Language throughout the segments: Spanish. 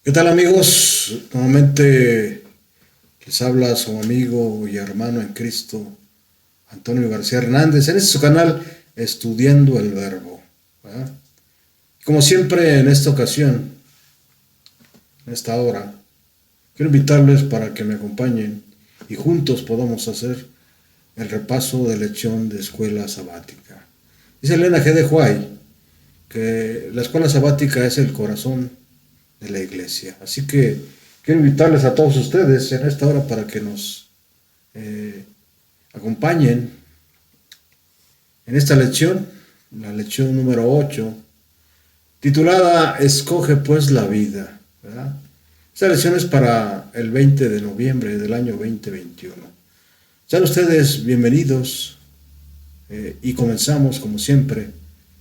¿Qué tal, amigos? Nuevamente les habla su amigo y hermano en Cristo, Antonio García Hernández, en este su canal Estudiando el Verbo. ¿Verdad? Como siempre en esta ocasión, en esta hora, quiero invitarles para que me acompañen y juntos podamos hacer el repaso de lección de escuela sabática. Dice Elena G. de White que la escuela sabática es el corazón de la iglesia. Así que quiero invitarles a todos ustedes en esta hora para que nos acompañen en esta lección, la lección número 8, titulada Escoge pues la vida. ¿Verdad? Esta lección es para el 20 de noviembre del año 2021. Sean ustedes bienvenidos y comenzamos como siempre,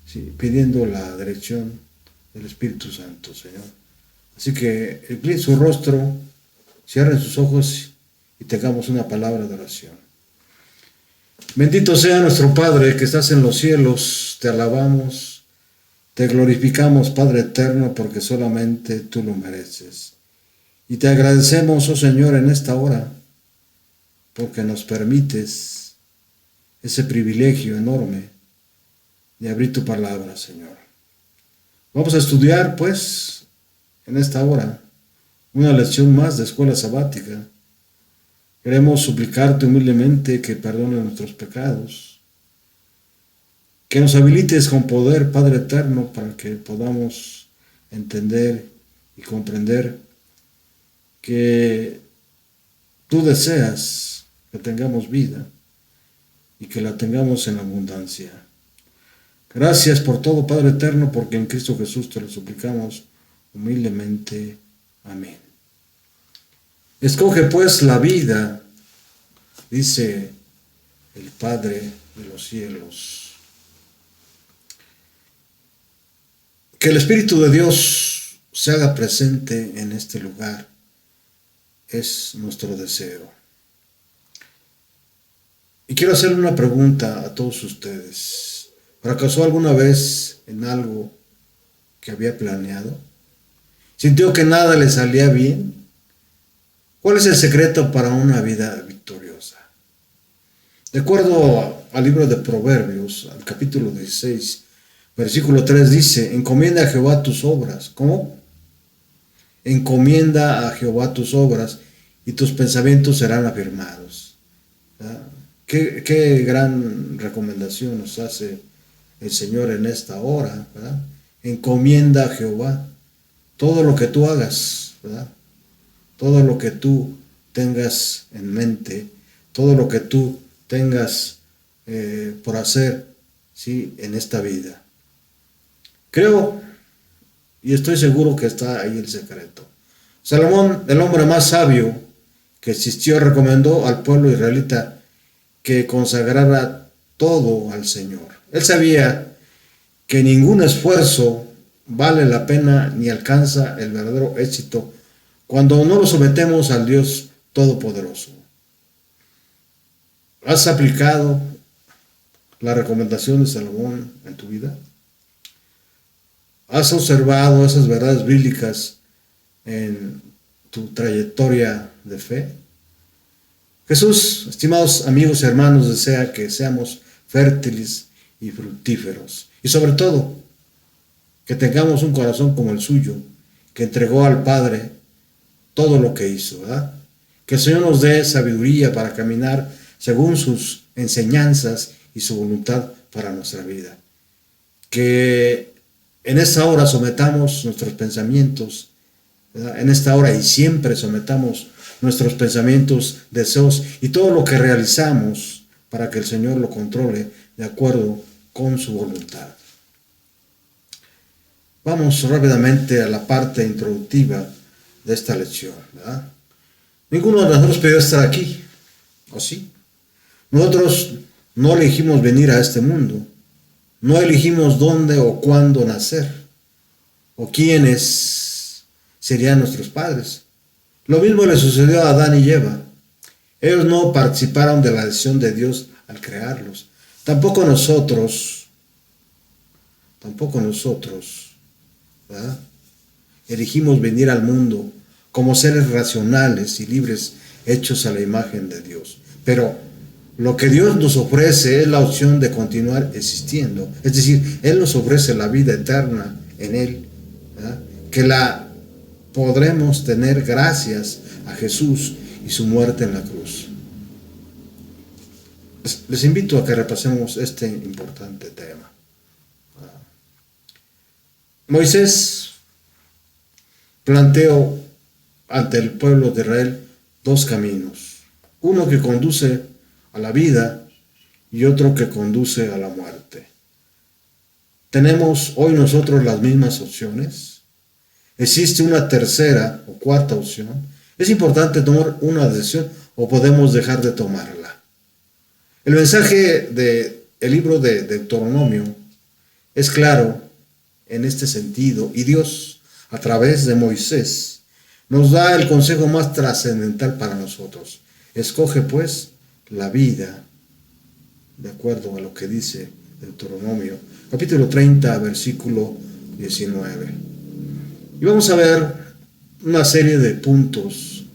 ¿sí?, pidiendo la dirección del Espíritu Santo, Señor. Así que inclinen su rostro, cierren sus ojos y tengamos una palabra de oración. Bendito sea nuestro Padre que estás en los cielos, te alabamos, te glorificamos, Padre eterno, porque solamente tú lo mereces. Y te agradecemos, oh Señor, en esta hora, porque nos permites ese privilegio enorme de abrir tu palabra, Señor. Vamos a estudiar, pues, en esta hora, una lección más de escuela sabática. Queremos suplicarte humildemente que perdones nuestros pecados, que nos habilites con poder, Padre eterno, para que podamos entender y comprender que tú deseas que tengamos vida y que la tengamos en abundancia. Gracias por todo, Padre eterno, porque en Cristo Jesús te lo suplicamos humildemente. Amén. Escoge pues la vida, dice el Padre de los cielos. Que el Espíritu de Dios se haga presente en este lugar es nuestro deseo. Y quiero hacerle una pregunta a todos ustedes. ¿Fracasó alguna vez en algo que había planeado? ¿Sintió que nada le salía bien? ¿Cuál es el secreto para una vida victoriosa? De acuerdo al libro de Proverbios, al capítulo 16, versículo 3 dice, encomienda a Jehová tus obras. ¿Cómo? Encomienda a Jehová tus obras y tus pensamientos serán afirmados. ¿Verdad? Qué gran recomendación nos hace el Señor en esta hora, ¿verdad? Encomienda a Jehová todo lo que tú hagas, ¿verdad? Todo lo que tú tengas en mente, todo lo que tú tengas por hacer, ¿sí?, en esta vida. Creo y estoy seguro que está ahí el secreto. Salomón, el hombre más sabio que existió, recomendó al pueblo israelita que consagrara todo al Señor. Él sabía que ningún esfuerzo vale la pena ni alcanza el verdadero éxito cuando no lo sometemos al Dios Todopoderoso. ¿Has aplicado la recomendación de Salomón en tu vida? ¿Has observado esas verdades bíblicas en tu trayectoria de fe? Jesús, estimados amigos y hermanos, desea que seamos fértiles y fructíferos. Y sobre todo, que tengamos un corazón como el suyo, que entregó al Padre todo lo que hizo, ¿verdad? Que el Señor nos dé sabiduría para caminar según sus enseñanzas y su voluntad para nuestra vida. Que en esta hora sometamos nuestros pensamientos, ¿verdad? En esta hora y siempre sometamos nuestros pensamientos, deseos y todo lo que realizamos para que el Señor lo controle de acuerdo con su voluntad. Vamos rápidamente a la parte introductiva de esta lección, ¿verdad? Ninguno de nosotros pidió estar aquí, ¿o sí? Nosotros no elegimos venir a este mundo, no elegimos dónde o cuándo nacer, o quiénes serían nuestros padres. Lo mismo le sucedió a Adán y Eva. Ellos no participaron de la decisión de Dios al crearlos. Tampoco nosotros, ¿verdad? elegimos venir al mundo como seres racionales y libres, hechos a la imagen de Dios. Pero lo que Dios nos ofrece es la opción de continuar existiendo. Es decir, Él nos ofrece la vida eterna en Él, ¿verdad? Que la podremos tener gracias a Jesús y su muerte en la cruz. Les invito a que repasemos este importante tema. Moisés planteó ante el pueblo de Israel dos caminos, uno que conduce a la vida y otro que conduce a la muerte. ¿Tenemos hoy nosotros las mismas opciones? ¿Existe una tercera o cuarta opción? ¿Es importante tomar una decisión o podemos dejar de tomarla? El mensaje del libro de Deuteronomio es claro en este sentido, y Dios, a través de Moisés, nos da el consejo más trascendental para nosotros. Escoge pues la vida, de acuerdo a lo que dice Deuteronomio, capítulo 30, versículo 19. Y vamos a ver una serie de puntos,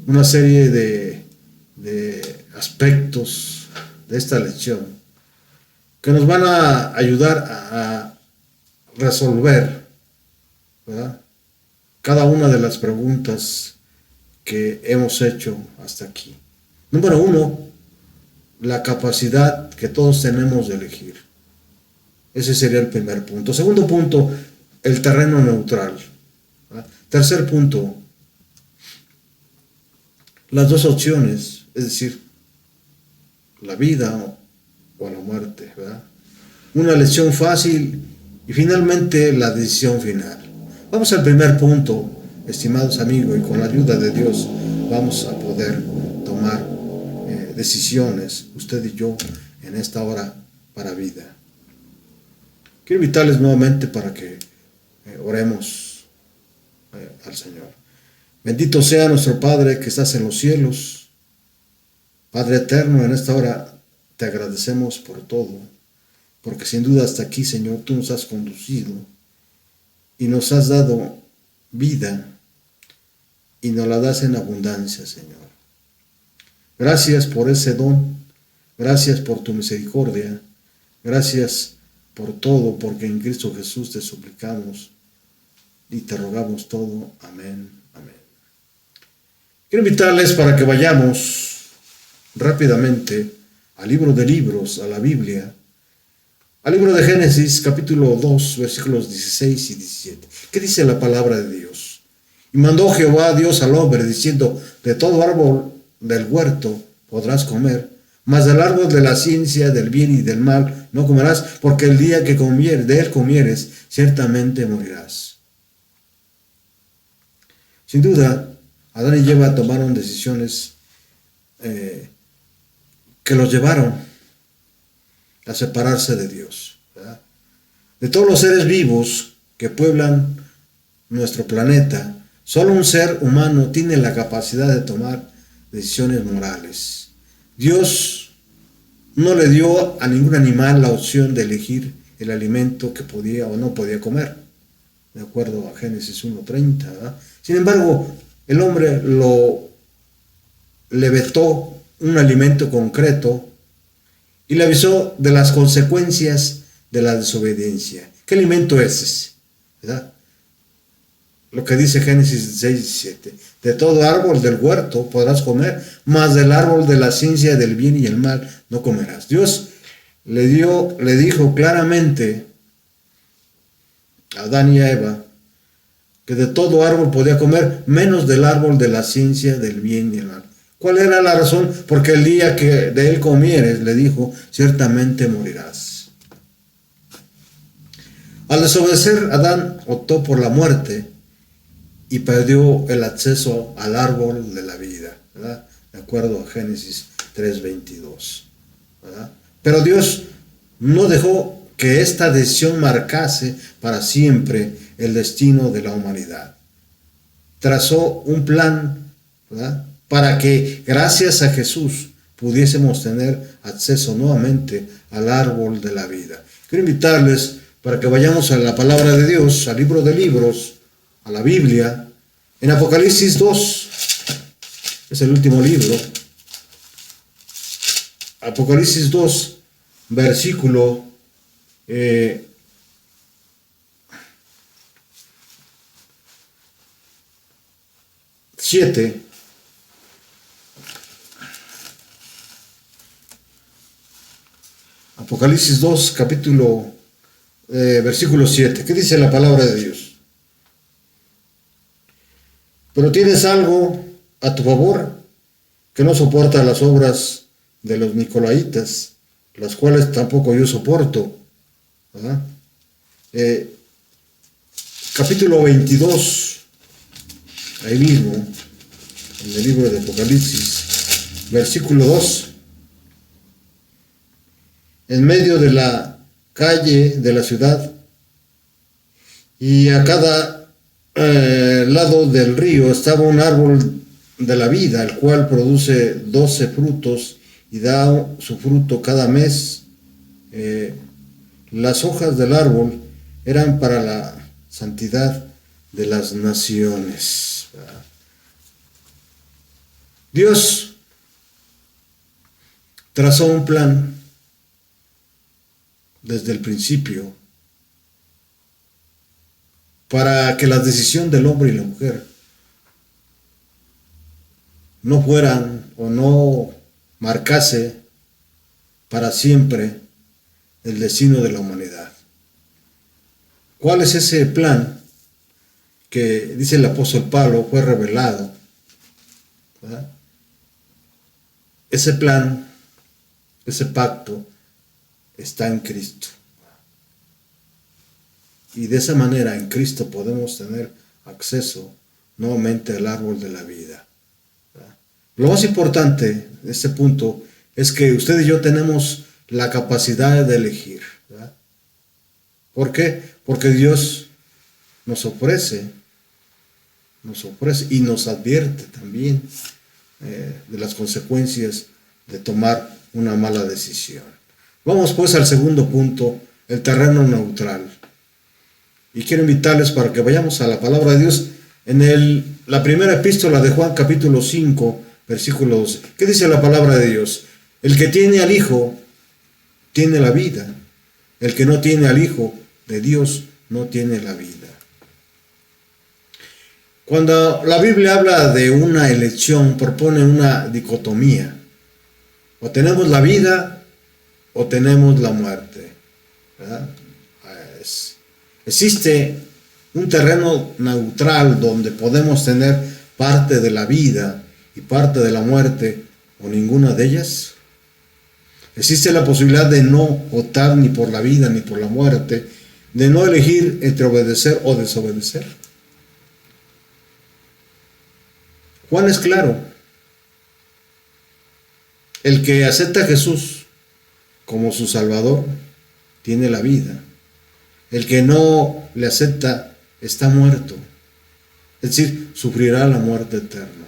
una serie de aspectos de esta lección que nos van a ayudar a resolver, ¿verdad?, cada una de las preguntas que hemos hecho hasta aquí. Número uno, la capacidad que todos tenemos de elegir. Ese sería el primer punto. Segundo punto, el terreno neutral, ¿verdad? Tercer punto, las dos opciones, es decir, la vida o la muerte, ¿verdad? Una elección fácil y finalmente la decisión final. Vamos al primer punto, estimados amigos, y con la ayuda de Dios vamos a poder tomar decisiones, usted y yo, en esta hora para vida. Quiero invitarles nuevamente para que oremos al Señor. Bendito sea nuestro Padre que estás en los cielos. Padre eterno, en esta hora te agradecemos por todo, porque sin duda hasta aquí, Señor, tú nos has conducido y nos has dado vida y nos la das en abundancia, Señor. Gracias por ese don, gracias por tu misericordia, gracias por todo, porque en Cristo Jesús te suplicamos y te rogamos todo. Amén, amén. Quiero invitarles para que vayamos rápidamente al libro de libros, a la Biblia, al libro de Génesis, capítulo 2, versículos 16 y 17. ¿Qué dice la palabra de Dios? Y mandó Jehová Dios al hombre, diciendo, de todo árbol del huerto podrás comer, mas del árbol de la ciencia del bien y del mal no comerás, porque el día que de él comieres, ciertamente morirás. Sin duda, Adán y Eva tomaron decisiones que los llevaron a separarse de Dios, ¿verdad? De todos los seres vivos que pueblan nuestro planeta, solo un ser humano tiene la capacidad de tomar decisiones morales. Dios no le dio a ningún animal la opción de elegir el alimento que podía o no podía comer, de acuerdo a Génesis 1:30, ¿verdad? Sin embargo, el hombre le vetó un alimento concreto y le avisó de las consecuencias de la desobediencia. ¿Qué alimento es ese? ¿Verdad? Lo que dice Génesis 6:17. De todo árbol del huerto podrás comer, mas del árbol de la ciencia del bien y el mal no comerás. Dios le dijo claramente a Adán y a Eva que de todo árbol podía comer, menos del árbol de la ciencia del bien y el mal. ¿Cuál era la razón? Porque el día que de él comieres, le dijo, ciertamente morirás. Al desobedecer, Adán optó por la muerte y perdió el acceso al árbol de la vida, ¿verdad? De acuerdo a Génesis 3:22, ¿verdad? Pero Dios no dejó que esta decisión marcase para siempre el destino de la humanidad. Trazó un plan, ¿verdad?, para que gracias a Jesús pudiésemos tener acceso nuevamente al árbol de la vida. Quiero invitarles para que vayamos a la palabra de Dios, al libro de libros, a la Biblia, en Apocalipsis 2, es el último libro, Apocalipsis 2, versículo 7. Apocalipsis 2, versículo 7. ¿Qué dice la palabra de Dios? Pero tienes algo a tu favor, que no soporta las obras de los nicolaitas, las cuales tampoco yo soporto. ¿Verdad? Capítulo 22, ahí mismo, en el libro de Apocalipsis, versículo 2. En medio de la calle de la ciudad y a cada lado del río estaba un árbol de la vida, el cual produce 12 frutos y da su fruto cada mes. Las hojas del árbol eran para la santidad de las naciones. Dios trazó un plan desde el principio para que la decisión del hombre y la mujer no fueran o no marcase para siempre el destino de la humanidad. ¿Cuál es ese plan que, dice el apóstol Pablo, fue revelado? ¿Verdad? Ese plan, ese pacto está en Cristo. Y de esa manera en Cristo podemos tener acceso nuevamente al árbol de la vida. ¿Verdad? Lo más importante de este punto es que usted y yo tenemos la capacidad de elegir. ¿Verdad? ¿Por qué? Porque Dios nos ofrece y nos advierte también de las consecuencias de tomar una mala decisión. Vamos pues al segundo punto, el terreno neutral. Y quiero invitarles para que vayamos a la palabra de Dios en la primera epístola de Juan, capítulo 5, versículo 12. ¿Qué dice la palabra de Dios? El que tiene al Hijo tiene la vida. El que no tiene al Hijo de Dios no tiene la vida. Cuando la Biblia habla de una elección, propone una dicotomía. O tenemos la vida o tenemos la muerte. ¿Verdad? Existe un terreno neutral donde podemos tener parte de la vida y parte de la muerte o ninguna de ellas. Existe la posibilidad de no optar ni por la vida ni por la muerte, de no elegir entre obedecer o desobedecer. Juan es claro. El que acepta a Jesús como su Salvador tiene la vida. El que no le acepta está muerto. Es decir, sufrirá la muerte eterna.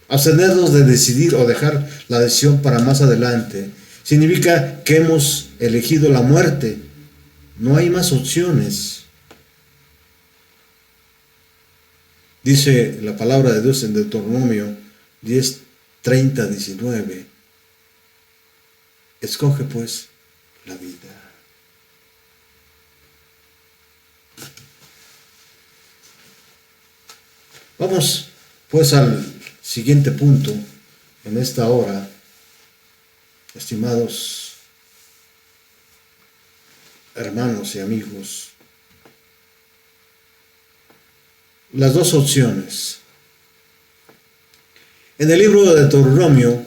Abstenernos de decidir o dejar la decisión para más adelante significa que hemos elegido la muerte. No hay más opciones. Dice la palabra de Dios en Deuteronomio 10, 30, 19. Escoge pues la vida. Vamos pues al siguiente punto en esta hora, estimados hermanos y amigos. Las dos opciones. En el libro de Deuteronomio,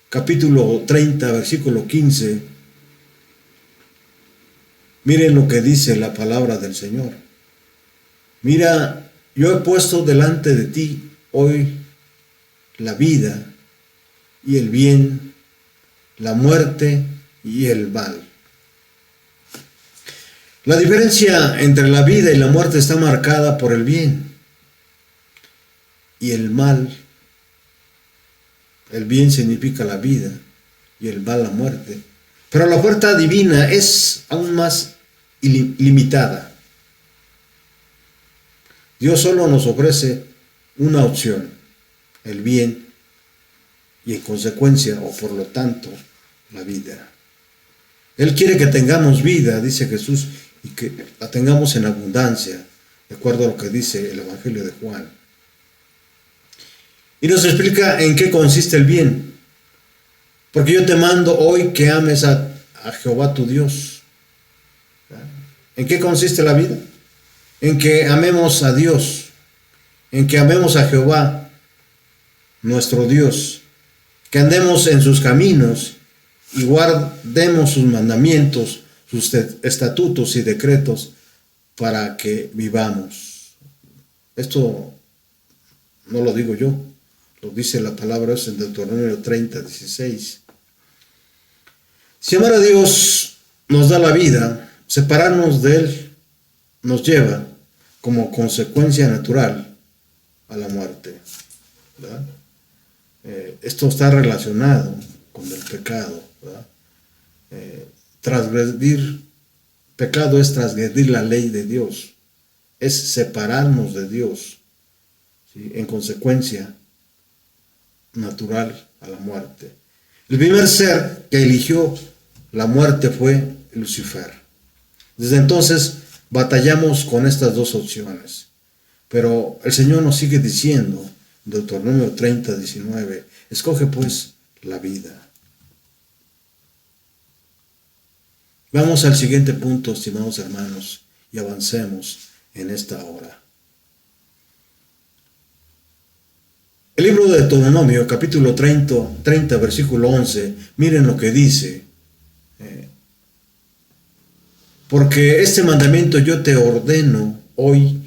capítulo 30, versículo 15, miren lo que dice la palabra del Señor. Mira, yo he puesto delante de ti hoy la vida y el bien, la muerte y el mal. La diferencia entre la vida y la muerte está marcada por el bien y el mal. El bien significa la vida y el mal la muerte. Pero la oferta divina es aún más limitada. Dios solo nos ofrece una opción, el bien, y en consecuencia, o por lo tanto, la vida. Él quiere que tengamos vida, dice Jesús, y que la tengamos en abundancia, de acuerdo a lo que dice el Evangelio de Juan. Y nos explica en qué consiste el bien. Porque yo te mando hoy que ames a Jehová tu Dios. ¿En qué consiste la vida? En que amemos a Dios, en que amemos a Jehová, nuestro Dios, que andemos en sus caminos y guardemos sus mandamientos, sus estatutos y decretos para que vivamos. Esto no lo digo yo, lo dice la palabra en Deuteronomio 30, 16. Si amar a Dios nos da la vida, separarnos de Él nos lleva como consecuencia natural a la muerte, ¿verdad? Esto está relacionado con el pecado, ¿verdad? Pecado es transgredir la ley de Dios, es separarnos de Dios, ¿sí? En consecuencia natural a la muerte. El primer ser que eligió la muerte fue Lucifer. Desde entonces batallamos con estas dos opciones, pero el Señor nos sigue diciendo, en Deuteronomio 30, 19, escoge pues la vida. Vamos al siguiente punto, estimados hermanos, y avancemos en esta hora. El libro de Deuteronomio, capítulo 30, versículo 11, miren lo que dice. Porque este mandamiento yo te ordeno hoy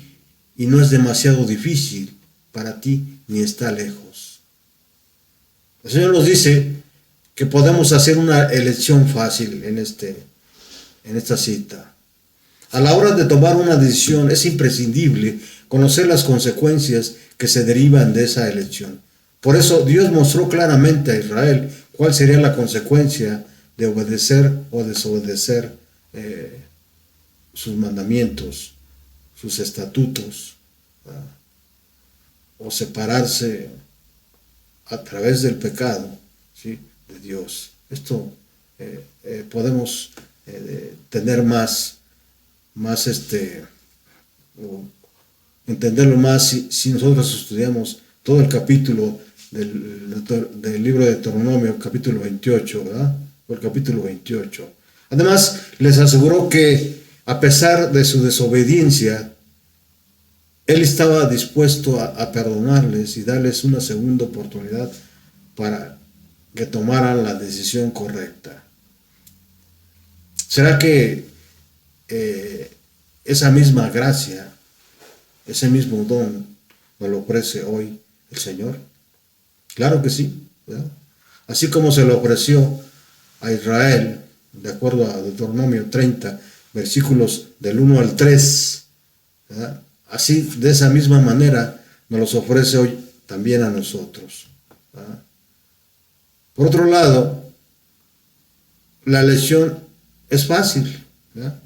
y no es demasiado difícil para ti ni está lejos. El Señor nos dice que podemos hacer una elección fácil en esta cita. A la hora de tomar una decisión es imprescindible conocer las consecuencias que se derivan de esa elección. Por eso Dios mostró claramente a Israel cuál sería la consecuencia de obedecer o desobedecer sus mandamientos, sus estatutos, o separarse a través del pecado, ¿sí?, de Dios. Esto podemos tener entenderlo más si nosotros estudiamos todo el capítulo del libro de Deuteronomio, capítulo 28, ¿verdad? O el capítulo 28. Además, les aseguró que a pesar de su desobediencia, Él estaba dispuesto a perdonarles y darles una segunda oportunidad para que tomaran la decisión correcta. ¿Será que esa misma gracia, ese mismo don, nos lo ofrece hoy el Señor? Claro que sí, ¿verdad? Así como se lo ofreció a Israel, de acuerdo a Deuteronomio 30, versículos del 1 al 3, ¿verdad? Así, de esa misma manera, nos los ofrece hoy también a nosotros, ¿verdad? Por otro lado, la elección es fácil, ¿verdad?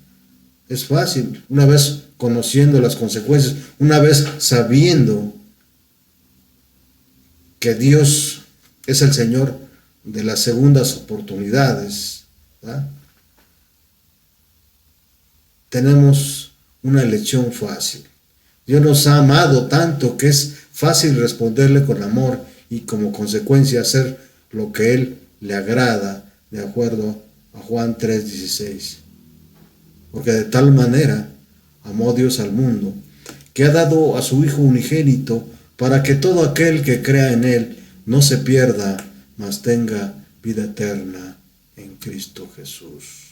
Es fácil, una vez conociendo las consecuencias, una vez sabiendo que Dios es el Señor de las segundas oportunidades, ¿verdad? Tenemos una elección fácil. Dios nos ha amado tanto que es fácil responderle con amor y como consecuencia hacer lo que Él le agrada, de acuerdo a Juan 3:16. Porque de tal manera amó Dios al mundo, que ha dado a su Hijo unigénito, para que todo aquel que crea en Él no se pierda, mas tenga vida eterna en Cristo Jesús.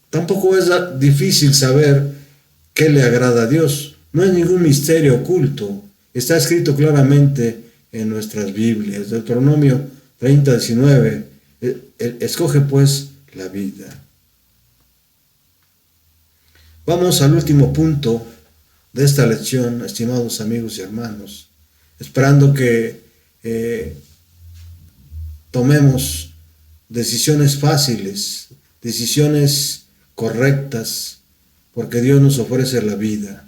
Tampoco es difícil saber qué le agrada a Dios. No hay ningún misterio oculto. Está escrito claramente en nuestras Biblias. Deuteronomio 30:19. Escoge pues la vida. Vamos al último punto de esta lección, estimados amigos y hermanos, esperando que tomemos decisiones fáciles, decisiones correctas, porque Dios nos ofrece la vida.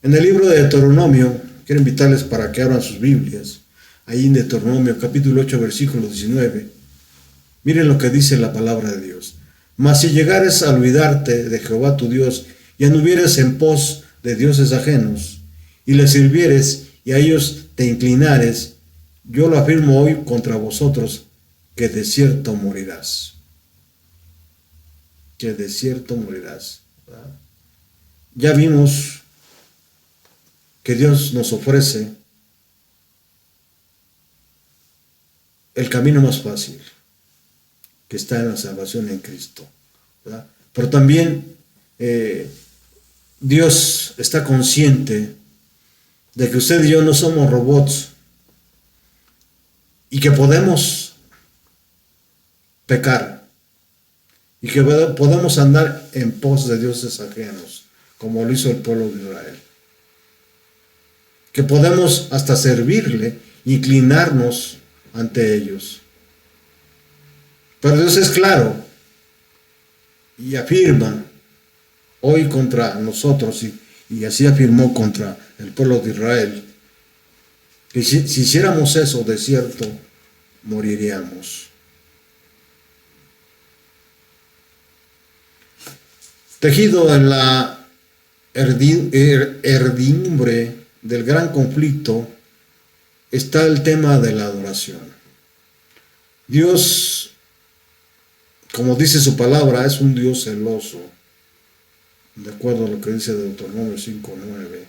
En el libro de Deuteronomio, quiero invitarles para que abran sus Biblias, ahí en Deuteronomio capítulo 8, versículo 19. Miren lo que dice la palabra de Dios. Mas si llegares a olvidarte de Jehová tu Dios y anduvieres en pos de dioses ajenos, y les sirvieres y a ellos te inclinares, yo lo afirmo hoy contra vosotros, que de cierto morirás. Que de cierto morirás. ¿Verdad? Ya vimos que Dios nos ofrece el camino más fácil, que está en la salvación en Cristo, ¿verdad? Pero también Dios está consciente de que usted y yo no somos robots y que podemos pecar y que podemos andar en pos de dioses ajenos, como lo hizo el pueblo de Israel. Que podemos hasta servirle, inclinarnos ante ellos. Pero Dios es claro y afirma hoy contra nosotros, y así afirmó contra el pueblo de Israel, que si hiciéramos eso, de cierto moriríamos. Tejido en la hervidumbre del gran conflicto está el tema de la adoración. Dios, como dice su palabra, es un Dios celoso, de acuerdo a lo que dice Deuteronomio 5:9,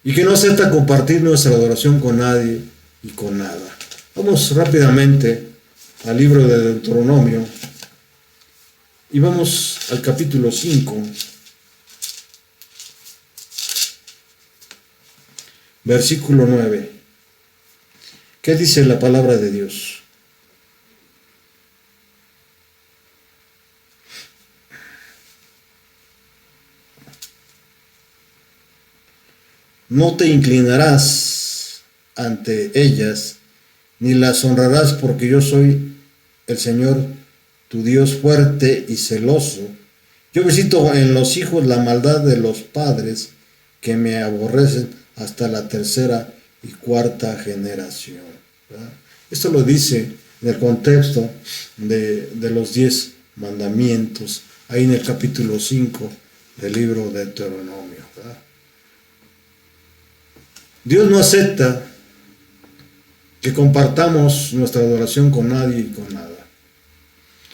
y que no acepta compartir nuestra adoración con nadie y con nada. Vamos rápidamente al libro de Deuteronomio y vamos al capítulo 5, versículo 9. ¿Qué dice la palabra de Dios? No te inclinarás ante ellas, ni las honrarás, porque yo soy el Señor, tu Dios fuerte y celoso. Yo visito en los hijos la maldad de los padres que me aborrecen hasta la tercera y cuarta generación. ¿Verdad? Esto lo dice en el contexto de los 10 mandamientos, ahí en el capítulo 5 del libro de Deuteronomio. ¿Verdad? Dios no acepta que compartamos nuestra adoración con nadie y con nada.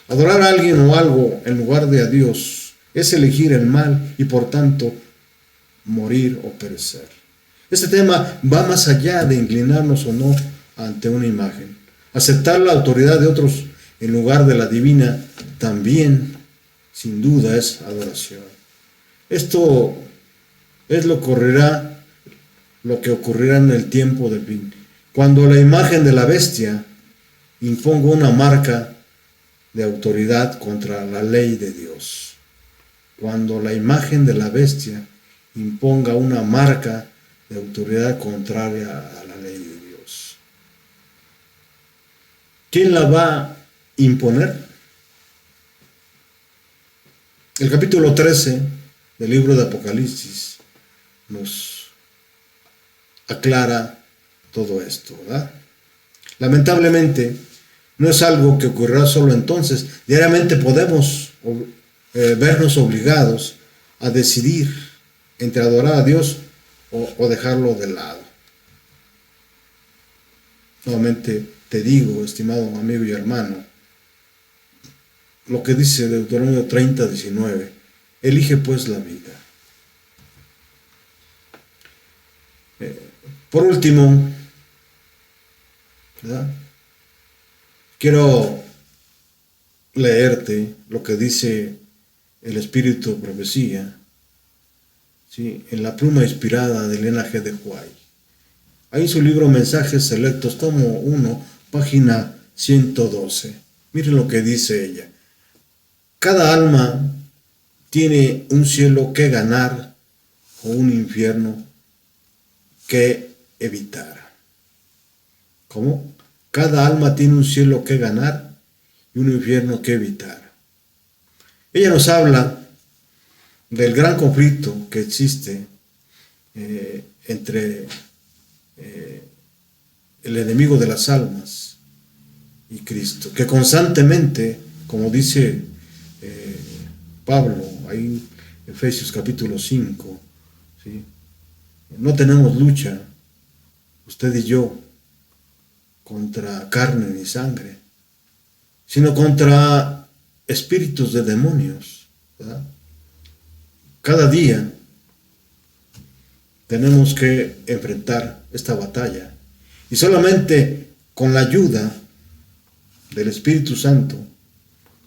Adorar a alguien o algo en lugar de a Dios es elegir el mal y por tanto morir o perecer. Este tema va más allá de inclinarnos o no ante una imagen. Aceptar la autoridad de otros en lugar de la divina también, sin duda, es adoración. Esto es lo que ocurrirá en el tiempo del fin, cuando la imagen de la bestia imponga una marca de autoridad contra la ley de Dios. Cuando la imagen de la bestia imponga una marca de autoridad contraria a la ley de Dios. ¿Quién la va a imponer? El capítulo 13 del libro de Apocalipsis nos aclara todo esto, ¿verdad? Lamentablemente, no es algo que ocurrirá solo entonces. Diariamente podemos vernos obligados a decidir entre adorar a Dios o dejarlo de lado. Nuevamente te digo, estimado amigo y hermano, lo que dice Deuteronomio 30:19, elige pues la vida. Por último, ¿verdad? Quiero leerte lo que dice el Espíritu de Profecía, ¿sí?, en la pluma inspirada de Elena G. de White. Ahí en su libro Mensajes Selectos, tomo 1, página 112. Miren lo que dice ella. Cada alma tiene un cielo que ganar o un infierno que evitar. ¿Cómo? Cada alma tiene un cielo que ganar y un infierno que evitar. Ella nos habla del gran conflicto que existe entre el enemigo de las almas y Cristo, que constantemente, como dice Pablo ahí en Efesios capítulo 5, ¿sí? No tenemos lucha, usted y yo, contra carne ni sangre, sino contra espíritus de demonios, ¿verdad? Cada día tenemos que enfrentar esta batalla, y solamente con la ayuda del Espíritu Santo,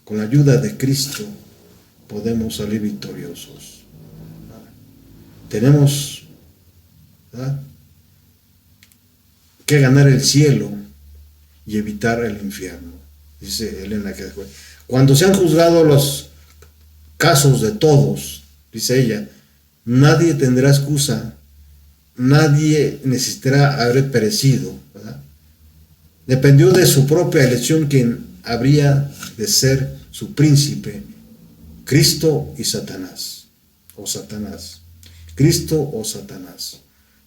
con la ayuda de Cristo, podemos salir victoriosos. Tenemos, ¿verdad?, que ganar el cielo y evitar el infierno, dice Elena G. de White. Cuando se han juzgado los casos de todos, dice ella, nadie tendrá excusa, nadie necesitará haber perecido, ¿verdad? Dependió de su propia elección quien habría de ser su príncipe, Cristo y Satanás, o Satanás, Cristo o Satanás.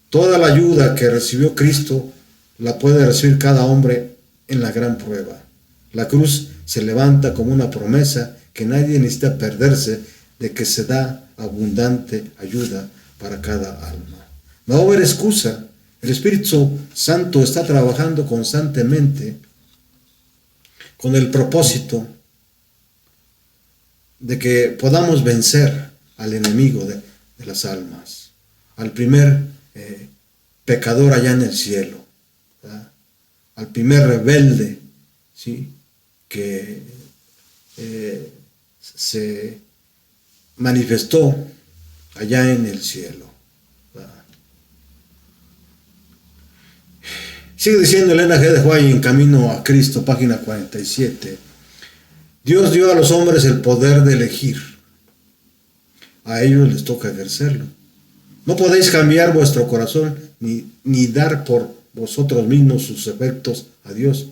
Toda la ayuda que recibió Cristo la puede recibir cada hombre en la gran prueba. La cruz se levanta como una promesa que nadie necesita perderse, de que se da abundante ayuda para cada alma. No va a haber excusa. El Espíritu Santo está trabajando constantemente con el propósito de que podamos vencer al enemigo de las almas, al primer pecador allá en el cielo, ¿verdad?, al primer rebelde, ¿sí?, que se manifestó allá en el cielo, ¿verdad? Sigue diciendo Elena G. de White en Camino a Cristo, página 47. Dios dio a los hombres el poder de elegir. A ellos les toca ejercerlo. No podéis cambiar vuestro corazón ni dar por vosotros mismos sus efectos a Dios,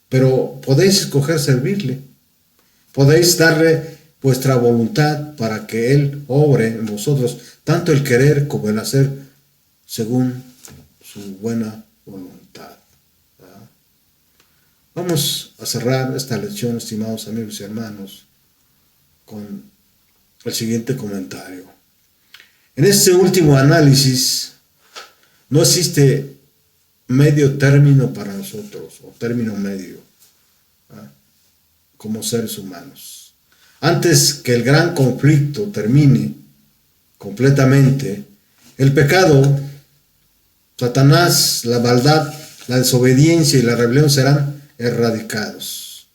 pero podéis escoger servirle. Podéis darle vuestra voluntad para que Él obre en vosotros tanto el querer como el hacer según su buena voluntad, ¿verdad? Vamos a cerrar esta lección, estimados amigos y hermanos, con el siguiente comentario. En este último análisis no existe medio término para nosotros, o término medio, ¿verdad?, como seres humanos. Antes que el gran conflicto termine completamente, el pecado, Satanás, la maldad, la desobediencia y la rebelión serán erradicados.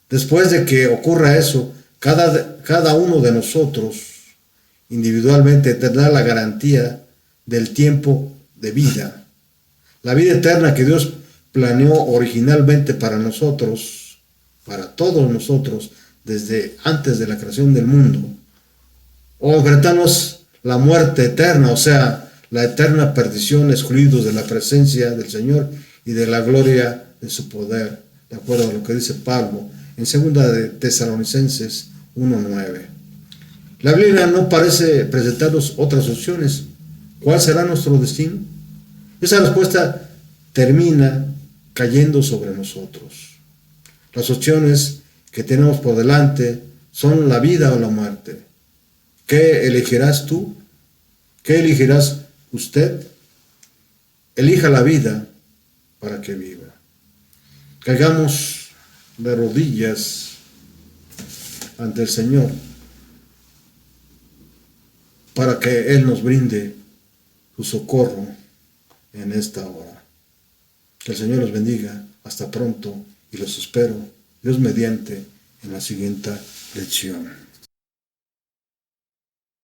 Después de que ocurra eso, cada uno de nosotros individualmente tendrá la garantía del tiempo de vida, la vida eterna que Dios planeó originalmente para nosotros, para todos nosotros, desde antes de la creación del mundo, o enfrentarnos la muerte eterna, o sea, la eterna perdición, excluidos de la presencia del Señor y de la gloria de su poder, de acuerdo a lo que dice Pablo en 2 de Tesalonicenses 1:9. La Biblia no parece presentarnos otras opciones. ¿Cuál será nuestro destino? Esa respuesta termina cayendo sobre nosotros. Las opciones que tenemos por delante son la vida o la muerte. ¿Qué elegirás tú? ¿Qué elegirás usted? Elija la vida para que viva. Caigamos de rodillas ante el Señor para que Él nos brinde su socorro en esta hora. Que el Señor los bendiga. Hasta pronto y los espero, Dios mediante, en la siguiente lección.